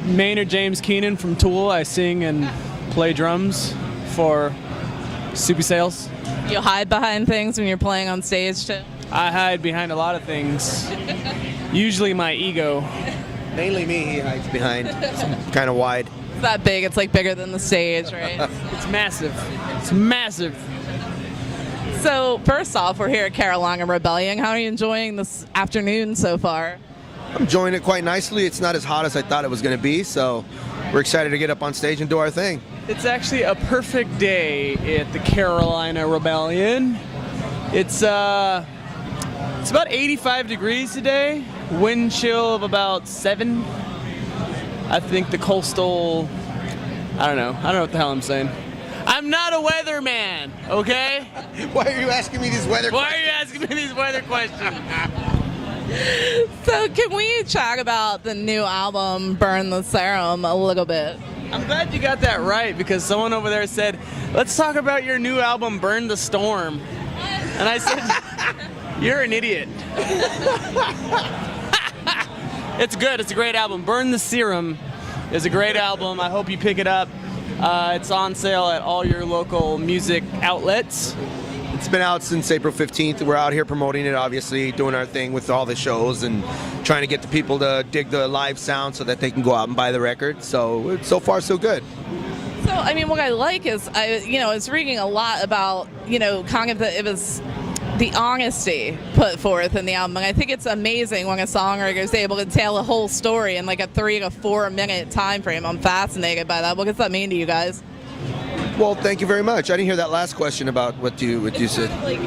Maynard James Keenan from Tool. I sing and play drums for Soupy Sales. You hide behind things when you're playing on stage too? I hide behind a lot of things. Usually my ego. Mainly me, he hides behind. It's kind of wide. It's that big, it's like bigger than the stage, right? It's massive. It's massive. So first off, we're here at Carolina Rebellion. How are you enjoying this afternoon so far? I'm enjoying it quite nicely. It's not as hot as I thought it was going to be, so we're excited to get up on stage and do our thing. It's actually a perfect day at the Carolina Rebellion. It's about 85 degrees today. Wind chill of about 7. I think the coastal, I don't know what the hell I'm saying. I'm not a weatherman, okay? Why are you asking me these weather Why are you asking me these weather questions? So can we chat about the new album, Burn the Serum, a little bit? I'm glad you got that right, because someone over there said, let's talk about your new album, Burn the Storm. And I said, you're an idiot. It's good. It's a great album. Burn the Serum is a great album. I hope you pick it up. It's on sale at all your local music outlets. It's been out since April 15th. We're out here promoting it, obviously, doing our thing with all the shows and trying to get the people to dig the live sound so that they can go out and buy the record. So far, so good. So, I mean, what I like is, I was reading a lot about, kind of it was the honesty put forth in the album. And I think it's amazing when a songwriter is able to tell a whole story in like a 3 to 4 minute time frame. I'm fascinated by that. What does that mean to you guys? Well, thank you very much. I didn't hear that last question about what you said. Like,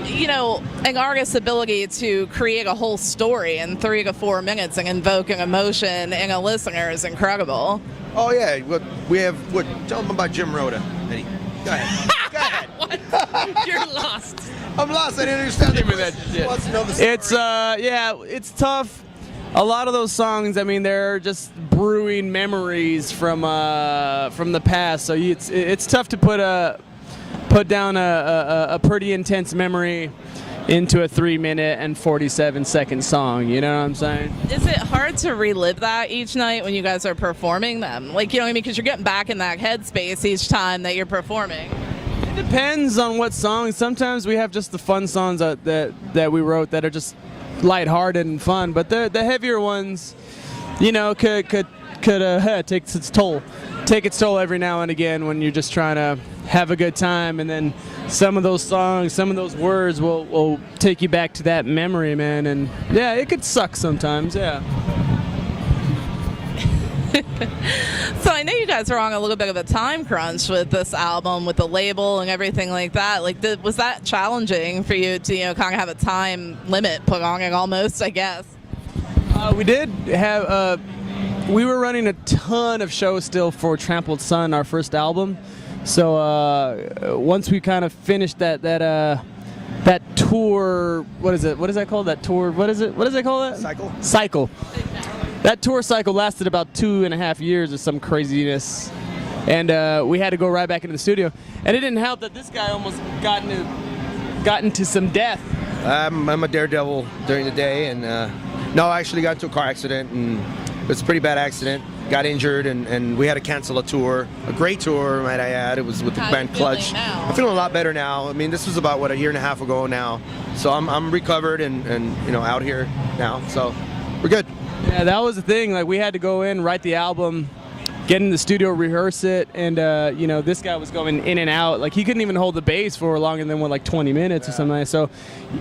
an artist's ability to create a whole story in 3 to 4 minutes and invoke an emotion in a listener is incredible. Oh, yeah. Tell them about Jim Rhoda, Eddie. Go ahead. Go ahead. What? You're lost. I'm lost. I didn't understand the that question. shit. Wants to know the story. It's tough. A lot of those songs, I mean, they're just brewing memories from the past. So it's tough to put down a pretty intense memory into a 3-minute and 47-second song. You know what I'm saying? Is it hard to relive that each night when you guys are performing them? Like, you know what I mean? Because you're getting back in that headspace each time that you're performing. It depends on what songs. Sometimes we have just the fun songs that we wrote that are just lighthearted and fun, but the heavier ones, could take its toll every now and again when you're just trying to have a good time, and then some of those songs, some of those words will take you back to that memory, man. And yeah, it could suck sometimes. Yeah. So I know you guys are on a little bit of a time crunch with this album, with the label and everything like that. Like, was that challenging for you to, kind of have a time limit put on it almost, I guess? We did have, we were running a ton of shows still for Trampled Sun, our first album. So once we kind of finished that tour, what is that called? That tour, what is it called? Cycle. That tour cycle lasted about 2.5 years or some craziness, and we had to go right back into the studio. And it didn't help that this guy almost got into some death. I'm a daredevil during the day, and no, I actually got into a car accident, and it was a pretty bad accident. Got injured, and we had to cancel a tour, a great tour, might I add. It was with the band Clutch. I'm feeling a lot better now. I mean, this was about, 1.5 years ago now, so I'm recovered and out here now, so we're good. Yeah, that was the thing. Like, we had to go in, write the album, get in the studio, rehearse it, and this guy was going in and out. Like, he couldn't even hold the bass for longer than 20 minutes or something. So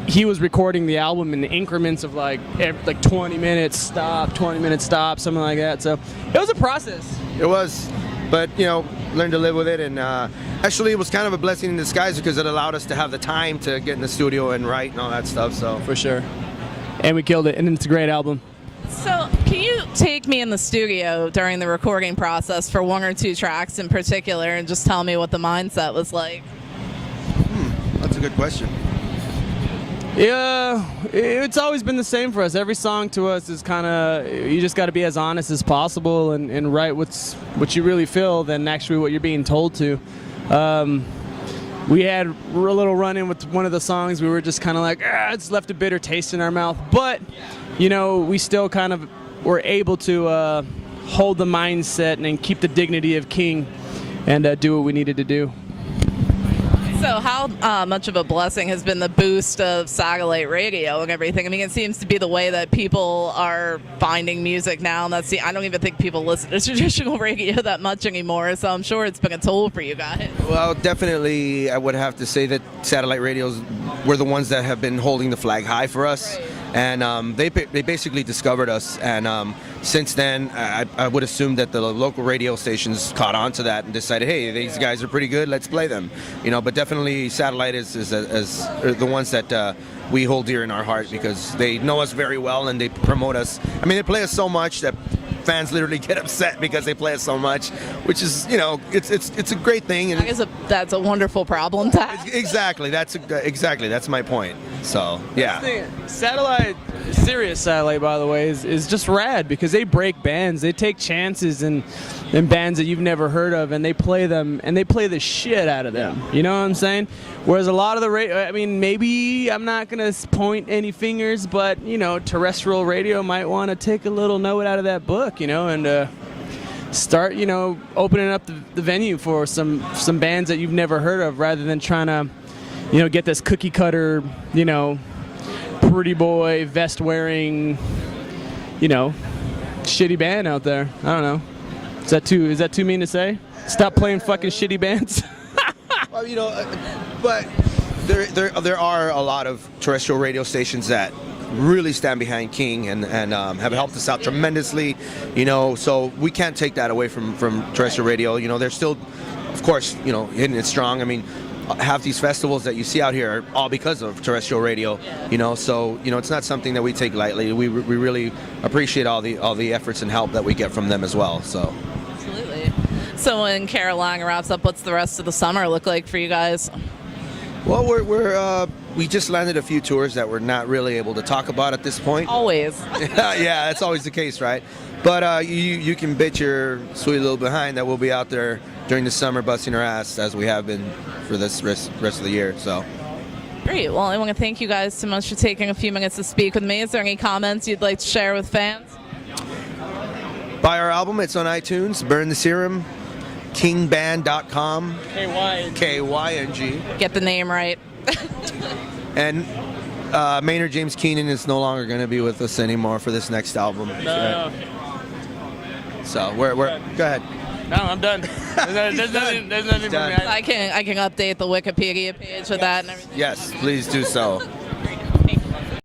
he was recording the album in increments of like 20 minutes stop, 20 minutes stop, something like that. So it was a process. It was, but learned to live with it, and actually it was kind of a blessing in disguise because it allowed us to have the time to get in the studio and write and all that stuff. So for sure, and we killed it, and it's a great album. So can you take me in the studio during the recording process for 1 or 2 tracks in particular and just tell me what the mindset was like? That's a good question. Yeah, it's always been the same for us. Every song to us is kind of, you just got to be as honest as possible and write what you really feel than actually what you're being told to. We had a little run-in with one of the songs. We were just kind of like, it's left a bitter taste in our mouth. But, we still kind of were able to hold the mindset and keep the dignity of Kyng and do what we needed to do. So how much of a blessing has been the boost of satellite radio and everything? I mean, it seems to be the way that people are finding music now, and I don't even think people listen to traditional radio that much anymore, so I'm sure it's been a tool for you guys. Well, definitely, I would have to say that satellite radios were the ones that have been holding the flag high for us. Right. And they basically discovered us, and since then I would assume that the local radio stations caught on to that and decided, hey, these guys are pretty good, let's play them, but definitely satellite is the ones that we hold dear in our heart, because they know us very well and they promote us. I mean, they play us so much that fans literally get upset because they play it so much, which is, it's a great thing. And that's a wonderful problem to have. Exactly, that's my point. So yeah, Sirius satellite, by the way, is just rad because they break bands, they take chances in bands that you've never heard of, and they play them, and they play the shit out of them. You know what I'm saying? Whereas a lot of the radio, I mean, maybe I'm not gonna point any fingers, but terrestrial radio might want to take a little note out of that book, and start, opening up the venue for some bands that you've never heard of, rather than trying to, get this cookie cutter, pretty boy vest wearing, shitty band out there. I don't know. Is that too mean to say? Stop playing fucking shitty bands. Well, but there are a lot of terrestrial radio stations that really stand behind Kyng and have helped us out tremendously, so we can't take that away from terrestrial radio. They're still, of course, hitting it strong. I mean, half these festivals that you see out here are all because of terrestrial radio, so it's not something that we take lightly. We really appreciate all the efforts and help that we get from them as well. So absolutely. So when Carolina wraps up, what's the rest of the summer look like for you guys? Well, we just landed a few tours that we're not really able to talk about at this point. Always. Yeah, that's always the case, right? But you can bet your sweet little behind that we'll be out there during the summer busting our ass, as we have been for this rest of the year. So great. Well, I want to thank you guys so much for taking a few minutes to speak with me. Is there any comments you'd like to share with fans? Buy our album. It's on iTunes. Burn the Serum. KyngBand.com. Kyng. Get the name right. And Maynard James Keenan is no longer going to be with us anymore for this next album. No. So we're go ahead. No, I'm done. There's nothing for me. I can update the Wikipedia page with that and everything. Yes, please do so.